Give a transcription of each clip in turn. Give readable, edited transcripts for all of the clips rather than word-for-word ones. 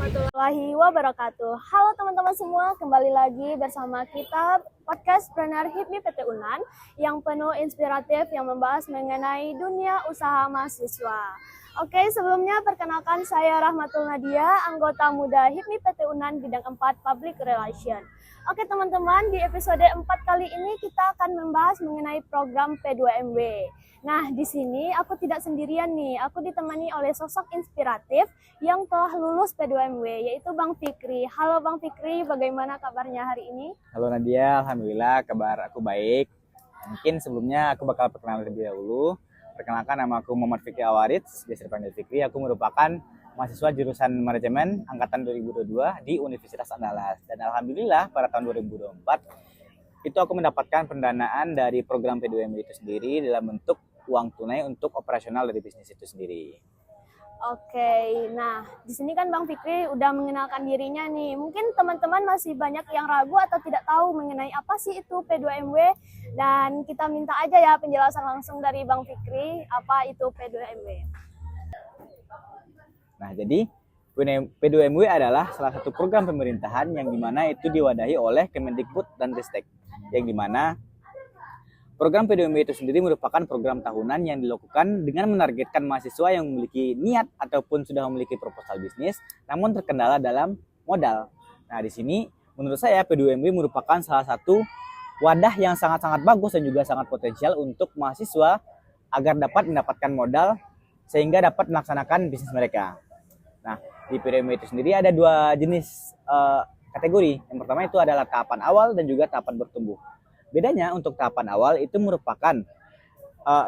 warahmatullahi wabarakatuh. Halo teman-teman semua, kembali lagi bersama kita podcast Preneur HIPMI PT UNAN yang penuh inspiratif yang membahas mengenai dunia usaha mahasiswa. Oke, sebelumnya perkenalkan saya Rahmatul Nadia, anggota muda HIPMI PT UNAN bidang 4 Public Relation. Oke teman-teman, di episode 4 kali ini kita akan membahas mengenai program P2MW. Nah, di sini aku tidak sendirian nih, aku ditemani oleh sosok inspiratif yang telah lulus P2MW, yaitu Bang Fikri. Halo Bang Fikri, bagaimana kabarnya hari ini? Halo Nadia, alhamdulillah kabar aku baik. Mungkin sebelumnya aku bakal perkenalan terlebih dahulu. Perkenalkan, nama aku Muhammad Fikri Awaritz, biasa dipanggil Fikri. Aku merupakan mahasiswa jurusan manajemen angkatan 2022 di Universitas Andalas. Dan alhamdulillah pada tahun 2024 itu aku mendapatkan pendanaan dari program P2MW itu sendiri dalam bentuk uang tunai untuk operasional dari bisnis itu sendiri. Oke, nah di sini kan Bang Fikri udah mengenalkan dirinya nih. Mungkin teman-teman masih banyak yang ragu atau tidak tahu mengenai apa sih itu P2MW, dan kita minta aja ya penjelasan langsung dari Bang Fikri apa itu P2MW. Nah, jadi P2MW adalah salah satu program pemerintahan yang dimana itu diwadahi oleh Kemendikbud dan Ristek, yang dimana program P2MW itu sendiri merupakan program tahunan yang dilakukan dengan menargetkan mahasiswa yang memiliki niat ataupun sudah memiliki proposal bisnis, namun terkendala dalam modal. Nah, di sini menurut saya P2MW merupakan salah satu wadah yang sangat-sangat bagus dan juga sangat potensial untuk mahasiswa agar dapat mendapatkan modal sehingga dapat melaksanakan bisnis mereka. Nah, di P2MW itu sendiri ada dua jenis kategori. Yang pertama itu adalah tahapan awal dan juga tahapan bertumbuh. Bedanya untuk tahapan awal itu merupakan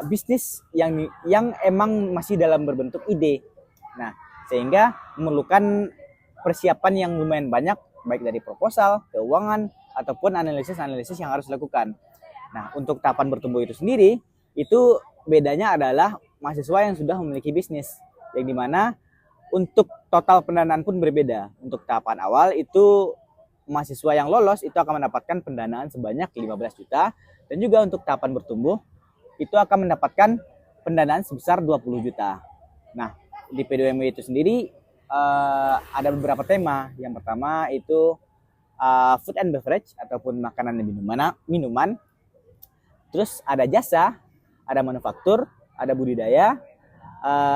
bisnis yang emang masih dalam berbentuk ide. Nah, sehingga memerlukan persiapan yang lumayan banyak, baik dari proposal, keuangan, ataupun analisis-analisis yang harus dilakukan. Nah, untuk tahapan bertumbuh itu sendiri, itu bedanya adalah mahasiswa yang sudah memiliki bisnis, yang dimana untuk total pendanaan pun berbeda. Untuk tahapan awal itu mahasiswa yang lolos itu akan mendapatkan pendanaan sebanyak 15 juta, dan juga untuk tahapan bertumbuh itu akan mendapatkan pendanaan sebesar 20 juta. Nah, di P2MW itu sendiri ada beberapa tema. Yang pertama itu food and beverage ataupun makanan dan minuman. Terus ada jasa, ada manufaktur, ada budidaya,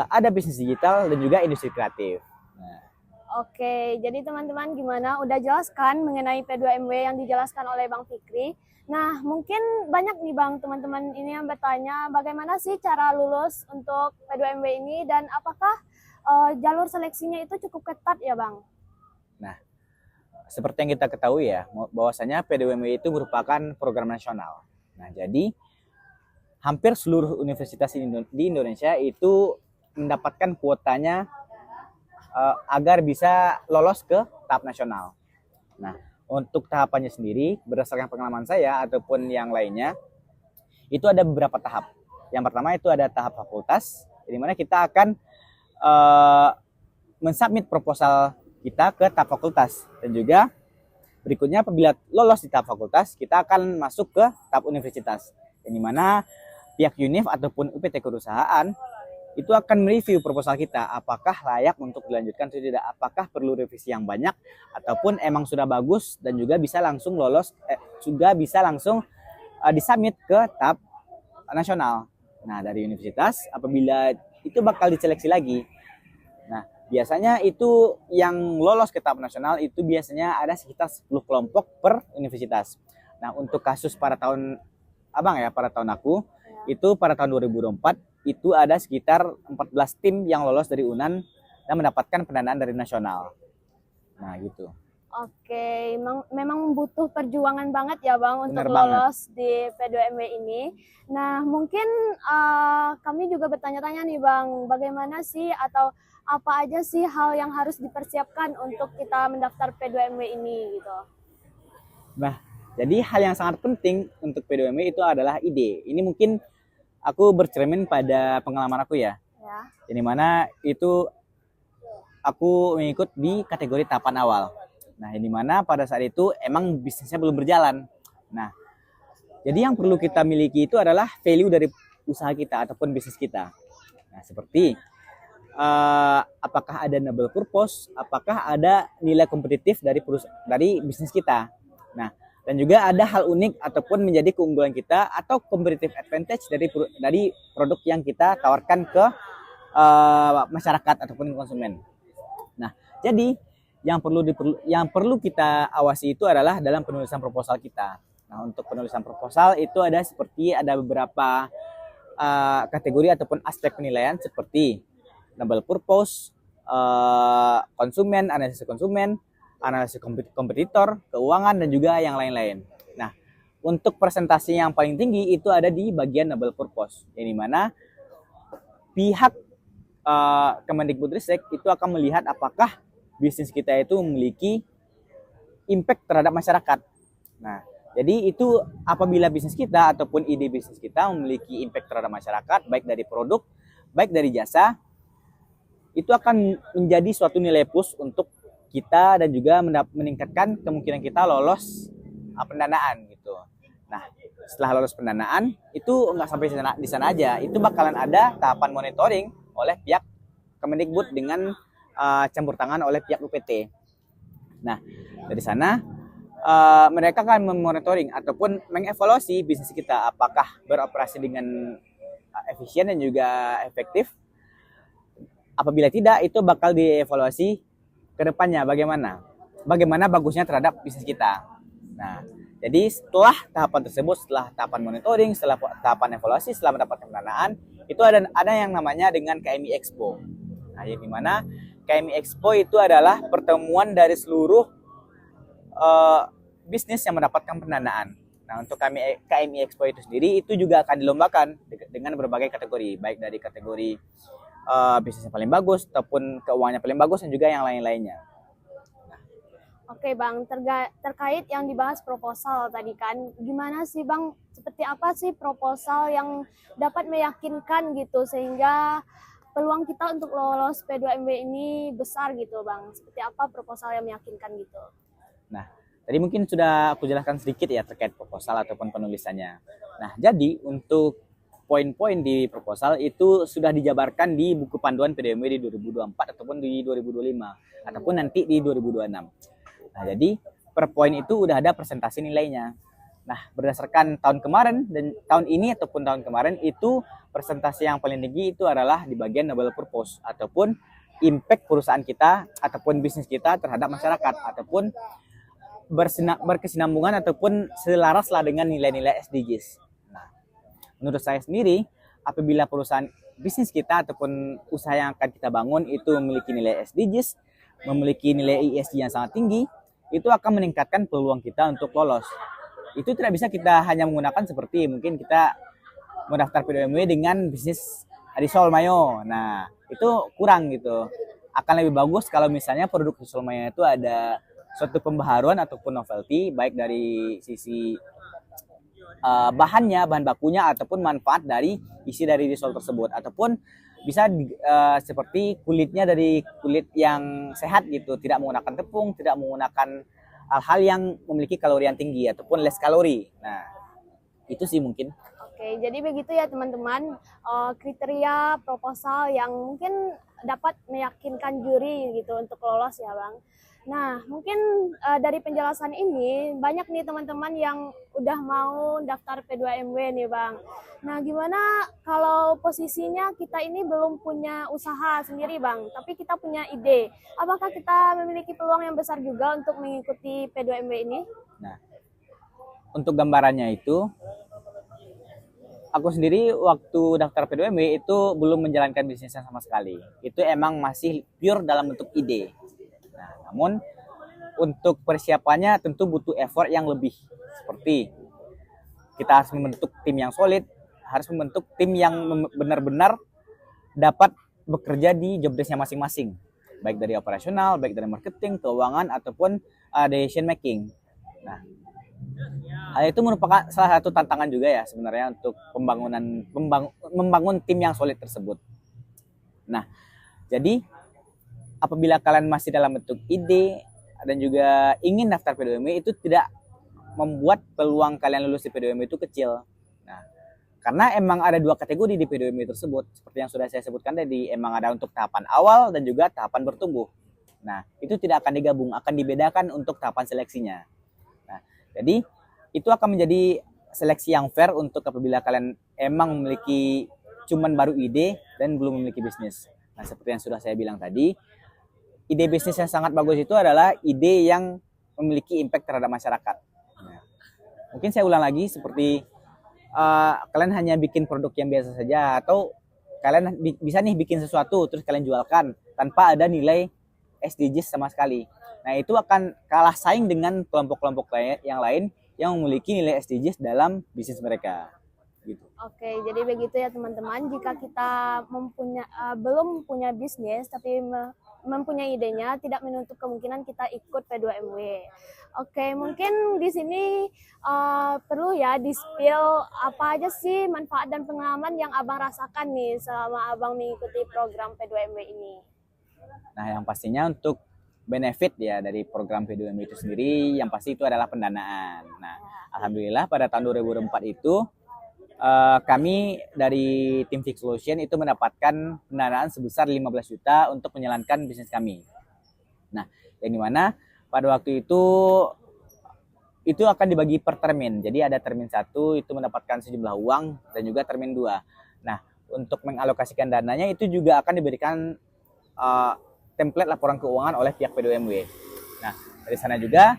ada bisnis digital, dan juga industri kreatif. Nah. Oke, jadi teman-teman gimana? Udah jelas kan mengenai P2MW yang dijelaskan oleh Bang Fikri? Nah, mungkin banyak nih Bang teman-teman ini yang bertanya bagaimana sih cara lulus untuk P2MW ini, dan apakah jalur seleksinya itu cukup ketat ya Bang? Nah, seperti yang kita ketahui ya, bahwasanya P2MW itu merupakan program nasional. Nah, jadi hampir seluruh universitas di Indonesia itu mendapatkan kuotanya agar bisa lolos ke tahap nasional. Nah, untuk tahapannya sendiri, berdasarkan pengalaman saya ataupun yang lainnya, itu ada beberapa tahap. Yang pertama itu ada tahap fakultas, di mana kita akan mensubmit proposal kita ke tahap fakultas. Dan juga berikutnya apabila lolos di tahap fakultas, kita akan masuk ke tahap universitas. Yang dimana pihak UNIF ataupun UPT Kerusahaan itu akan mereview proposal kita, apakah layak untuk dilanjutkan atau tidak, apakah perlu revisi yang banyak, ataupun emang sudah bagus dan juga bisa langsung lolos, disubmit ke tahap nasional. Nah, dari universitas apabila itu bakal diseleksi lagi. Nah, biasanya itu yang lolos ke tahap nasional itu biasanya ada sekitar 10 kelompok per universitas. Nah, untuk kasus pada tahun aku, itu pada tahun 2024 itu ada sekitar 14 tim yang lolos dari UNAN dan mendapatkan pendanaan dari nasional. Nah, gitu. Oke, memang butuh perjuangan banget ya Bang untuk lolos di P2MW ini. Nah, mungkin kami juga bertanya-tanya nih Bang, bagaimana sih atau apa aja sih hal yang harus dipersiapkan untuk kita mendaftar P2MW ini gitu. Nah, jadi hal yang sangat penting untuk P2MW itu adalah ide. Ini mungkin aku bercermin pada pengalaman aku ya. Yang mana itu aku mengikut di kategori tahapan awal. Nah, yang dimana pada saat itu emang bisnisnya belum berjalan. Nah, jadi yang perlu kita miliki itu adalah value dari usaha kita ataupun bisnis kita. Nah, seperti apakah ada noble purpose, apakah ada nilai kompetitif dari bisnis kita. Nah, dan juga ada hal unik ataupun menjadi keunggulan kita atau competitive advantage dari produk yang kita tawarkan ke masyarakat ataupun konsumen. Nah, jadi yang perlu kita awasi itu adalah dalam penulisan proposal kita. Nah, untuk penulisan proposal itu ada beberapa kategori ataupun aspek penilaian seperti noble purpose, analisis konsumen, analisis kompetitor, keuangan, dan juga yang lain-lain. Nah, untuk presentasi yang paling tinggi itu ada di bagian noble purpose, yang dimana pihak Kemendikbudristek itu akan melihat apakah bisnis kita itu memiliki impact terhadap masyarakat. Nah, jadi itu apabila bisnis kita ataupun ide bisnis kita memiliki impact terhadap masyarakat, baik dari produk, baik dari jasa, itu akan menjadi suatu nilai plus untuk kita dan juga meningkatkan kemungkinan kita lolos pendanaan gitu. Nah, setelah lolos pendanaan itu nggak sampai di sana aja, itu bakalan ada tahapan monitoring oleh pihak Kemendikbud dengan campur tangan oleh pihak UPT. Nah, dari sana mereka akan memonitoring ataupun mengevaluasi bisnis kita apakah beroperasi dengan efisien dan juga efektif. Apabila tidak, itu bakal dievaluasi ke depannya bagaimana bagusnya terhadap bisnis kita. Nah, jadi setelah tahapan tersebut, setelah tahapan monitoring, setelah tahapan evaluasi, setelah mendapatkan pendanaan, itu ada yang namanya dengan KMI Expo. Nah, yang dimana KMI Expo itu adalah pertemuan dari seluruh bisnis yang mendapatkan pendanaan. Nah, untuk KMI Expo itu sendiri itu juga akan dilombakan dengan berbagai kategori, baik dari kategori bisnis yang paling bagus ataupun keuangannya paling bagus dan juga yang lain-lainnya. Oke Bang, terkait yang dibahas proposal tadi kan, gimana sih Bang, seperti apa sih proposal yang dapat meyakinkan gitu sehingga peluang kita untuk lolos P2MW ini besar gitu Bang? Seperti apa proposal yang meyakinkan gitu? Nah, tadi mungkin sudah aku jelaskan sedikit ya terkait proposal ataupun penulisannya. Nah, jadi untuk poin-poin di proposal itu sudah dijabarkan di buku panduan P2MW di 2024 ataupun di 2025 ataupun nanti di 2026. Nah, jadi per poin itu udah ada presentasi nilainya. Nah, berdasarkan tahun kemarin dan tahun ini ataupun tahun kemarin itu presentasi yang paling tinggi itu adalah di bagian noble purpose ataupun impact perusahaan kita ataupun bisnis kita terhadap masyarakat ataupun berkesinambungan ataupun selaraslah dengan nilai-nilai SDGs. Nah, menurut saya sendiri, apabila perusahaan bisnis kita ataupun usaha yang akan kita bangun itu memiliki nilai SDGs, memiliki nilai ESG yang sangat tinggi, itu akan meningkatkan peluang kita untuk lolos. Itu tidak bisa kita hanya menggunakan seperti mungkin kita mendaftar P2MW dengan bisnis di Solmayo. Nah, itu kurang gitu. Akan lebih bagus kalau misalnya produk di Solmayo itu ada suatu pembaharuan ataupun novelty, baik dari sisi bahan bakunya ataupun manfaat dari isi dari risol tersebut, ataupun bisa seperti kulitnya dari kulit yang sehat gitu, tidak menggunakan tepung, tidak menggunakan hal-hal yang memiliki kalori yang tinggi ataupun less kalori. Nah, itu sih mungkin. Oke, jadi begitu ya teman-teman, kriteria proposal yang mungkin dapat meyakinkan juri gitu untuk lolos ya Bang. Nah, mungkin dari penjelasan ini banyak nih teman-teman yang udah mau daftar P2MW nih Bang. Nah, gimana kalau posisinya kita ini belum punya usaha sendiri Bang, tapi kita punya ide. Apakah kita memiliki peluang yang besar juga untuk mengikuti P2MW ini? Nah, untuk gambarannya itu, aku sendiri waktu daftar P2MW itu belum menjalankan bisnisnya sama sekali. Itu emang masih pure dalam bentuk ide. Nah, namun untuk persiapannya tentu butuh effort yang lebih. Seperti kita harus membentuk tim yang solid, harus membentuk tim yang benar-benar dapat bekerja di job desk-nya masing-masing. Baik dari operasional, baik dari marketing, keuangan, ataupun decision making. Nah, hal itu merupakan salah satu tantangan juga ya sebenarnya untuk membangun tim yang solid tersebut. Nah, jadi apabila kalian masih dalam bentuk ide dan juga ingin daftar P2MW, itu tidak membuat peluang kalian lulus di P2MW itu kecil. Nah, Karena emang ada dua kategori di P2MW tersebut. Seperti yang sudah saya sebutkan tadi, emang ada untuk tahapan awal dan juga tahapan bertumbuh. Nah, itu tidak akan digabung, akan dibedakan untuk tahapan seleksinya. Nah, jadi itu akan menjadi seleksi yang fair untuk apabila kalian emang memiliki cuman baru ide dan belum memiliki bisnis. Nah, seperti yang sudah saya bilang tadi, ide bisnis yang sangat bagus itu adalah ide yang memiliki impact terhadap masyarakat. Nah, mungkin saya ulang lagi seperti kalian hanya bikin produk yang biasa saja, atau kalian bisa nih bikin sesuatu terus kalian jualkan tanpa ada nilai SDGs sama sekali. Nah, itu akan kalah saing dengan kelompok-kelompok yang lain yang memiliki nilai SDGs dalam bisnis mereka. Gitu. Oke, jadi begitu ya teman-teman. Jika kita belum punya bisnis tapi mempunyai idenya, tidak menutup kemungkinan kita ikut P2MW. Oke, mungkin di sini perlu ya di-spill apa aja sih manfaat dan pengalaman yang Abang rasakan nih selama Abang mengikuti program P2MW ini. Nah, yang pastinya untuk benefit ya dari program P2MW itu sendiri, yang pasti itu adalah pendanaan. Nah, alhamdulillah pada tahun 2004 itu kami dari tim Fix Solution itu mendapatkan pendanaan sebesar 15 juta untuk menjalankan bisnis kami. Nah, yang dimana pada waktu itu akan dibagi per termin. Jadi ada termin 1 itu mendapatkan sejumlah uang dan juga termin 2. Nah, untuk mengalokasikan dananya itu juga akan diberikan template laporan keuangan oleh pihak P2MW. Nah, dari sana juga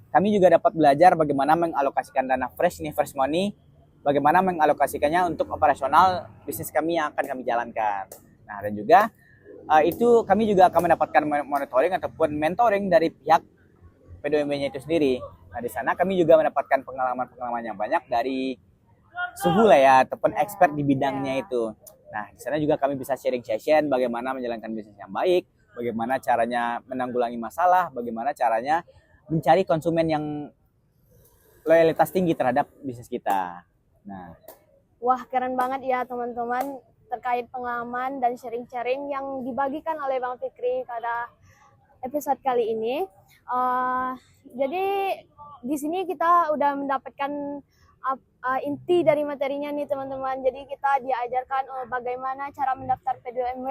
kami juga dapat belajar bagaimana mengalokasikan dana fresh money, bagaimana mengalokasikannya untuk operasional bisnis kami yang akan kami jalankan. Nah, dan juga itu kami juga akan mendapatkan monitoring ataupun mentoring dari pihak P2MW-nya itu sendiri. Nah, di sana kami juga mendapatkan pengalaman yang banyak dari suhu lah ya, ataupun expert di bidangnya itu. Nah, di sana juga kami bisa sharing session bagaimana menjalankan bisnis yang baik, bagaimana caranya menanggulangi masalah, bagaimana caranya mencari konsumen yang loyalitas tinggi terhadap bisnis kita. Nah, wah keren banget ya teman-teman terkait pengalaman dan sharing-sharing yang dibagikan oleh Bang Fikri pada episode kali ini. Jadi di sini kita udah mendapatkan inti dari materinya nih teman-teman. Jadi kita diajarkan bagaimana cara mendaftar P2MW,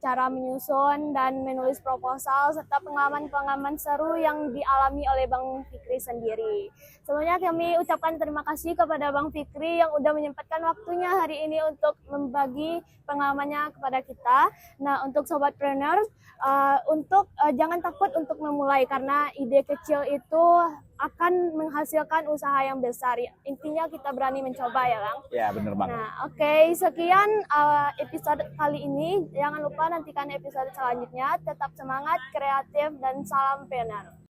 cara menyusun dan menulis proposal, serta pengalaman-pengalaman seru yang dialami oleh Bang Fikri sendiri. Sebelumnya kami ucapkan terima kasih kepada Bang Fikri yang udah menyempatkan waktunya hari ini untuk membagi pengalamannya kepada kita. Nah, untuk Sobat Planner, jangan takut untuk memulai, karena ide kecil itu akan menghasilkan usaha yang besar. Intinya kita berani mencoba ya, Bang. ya benar banget. Nah, oke, sekian episode kali ini. Jangan lupa nantikan episode selanjutnya. Tetap semangat, kreatif, dan salam planner.